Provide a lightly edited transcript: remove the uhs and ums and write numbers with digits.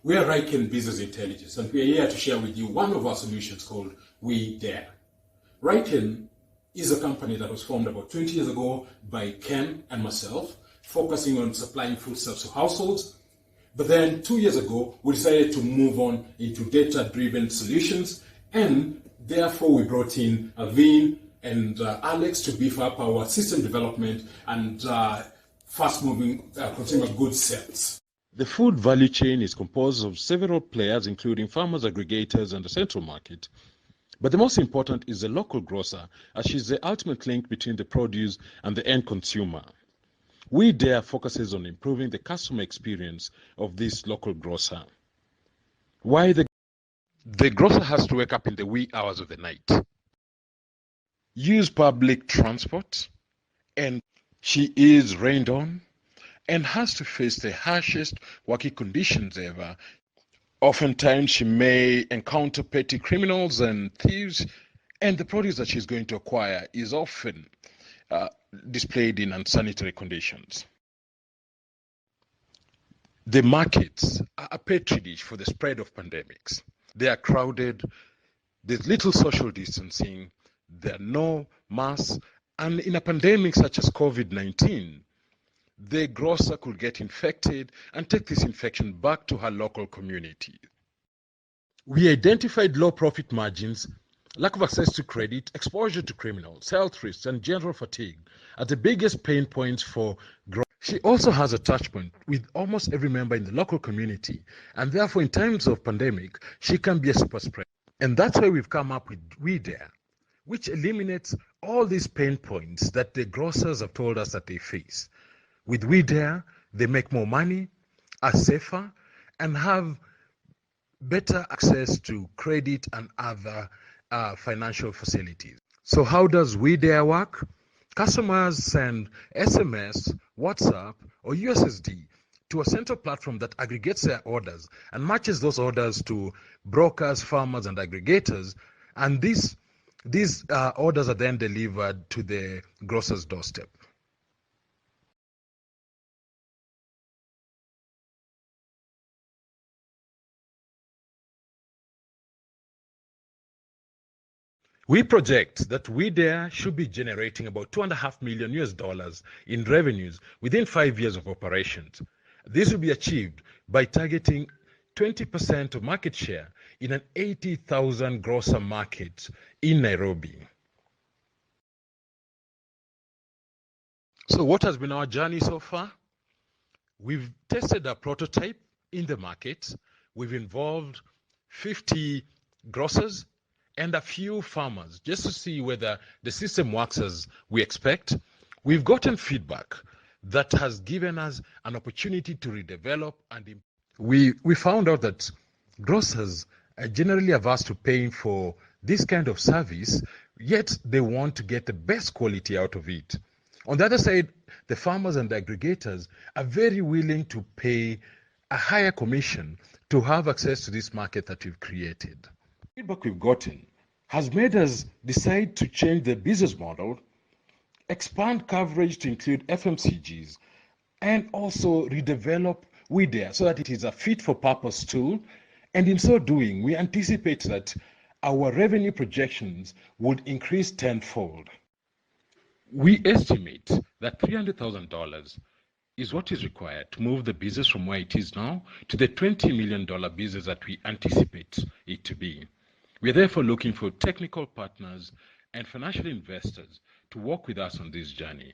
We are Ryken Business Intelligence, and we are here to share with you one of our solutions called We Dare. Ryken is a company that was formed about 20 years ago by Ken and myself, focusing on supplying foodstuffs to households. But then 2 years ago, we decided to move on into data-driven solutions, and therefore we brought in Aveen and Alex to beef up our system development and fast-moving consumer goods sales. The food value chain is composed of several players, including farmers, aggregators, and the central market. But the most important is the local grocer, as she's the ultimate link between the produce and the end consumer. We Dare focuses on improving the customer experience of this local grocer. Why the grocer has to wake up in the wee hours of the night, use public transport, and she is rained on, and has to face the harshest working conditions ever. Oftentimes, she may encounter petty criminals and thieves, and the produce that she's going to acquire is often displayed in unsanitary conditions. The markets are a petri dish for the spread of pandemics. They are crowded, there's little social distancing, there are no masks, and in a pandemic such as COVID-19, the grocer could get infected and take this infection back to her local community. We identified low profit margins, lack of access to credit, exposure to criminals, health risks, and general fatigue as the biggest pain points for growth. She also has a touch point with almost every member in the local community, and therefore in times of pandemic, she can be a super spreader. And that's why we've come up with We Dare, which eliminates all these pain points that the grocers have told us that they face. With We Dare, they make more money, are safer, and have better access to credit and other financial facilities. So how does We Dare work? Customers send SMS, WhatsApp, or USSD to a central platform that aggregates their orders and matches those orders to brokers, farmers, and aggregators. And these orders are then delivered to the grocer's doorstep. We project that We Dare should be generating about $2.5 million in revenues within 5 years of operations. This will be achieved by targeting 20% of market share in an 80,000 grocer market in Nairobi. So what has been our journey so far? We've tested a prototype in the market. We've involved 50 grocers and a few farmers just to see whether the system works as we expect. We've gotten feedback that has given us an opportunity to redevelop and improve. We found out that grocers are generally averse to paying for this kind of service, yet they want to get the best quality out of it. On the other side, the farmers and the aggregators are very willing to pay a higher commission to have access to this market that we've created. Feedback we've gotten has made us decide to change the business model, expand coverage to include FMCGs, and also redevelop We Dare so that it is a fit-for-purpose tool. And in so doing, we anticipate that our revenue projections would increase tenfold. We estimate that $300,000 is what is required to move the business from where it is now to the $20 million business that we anticipate it to be. We are therefore looking for technical partners and financial investors to work with us on this journey.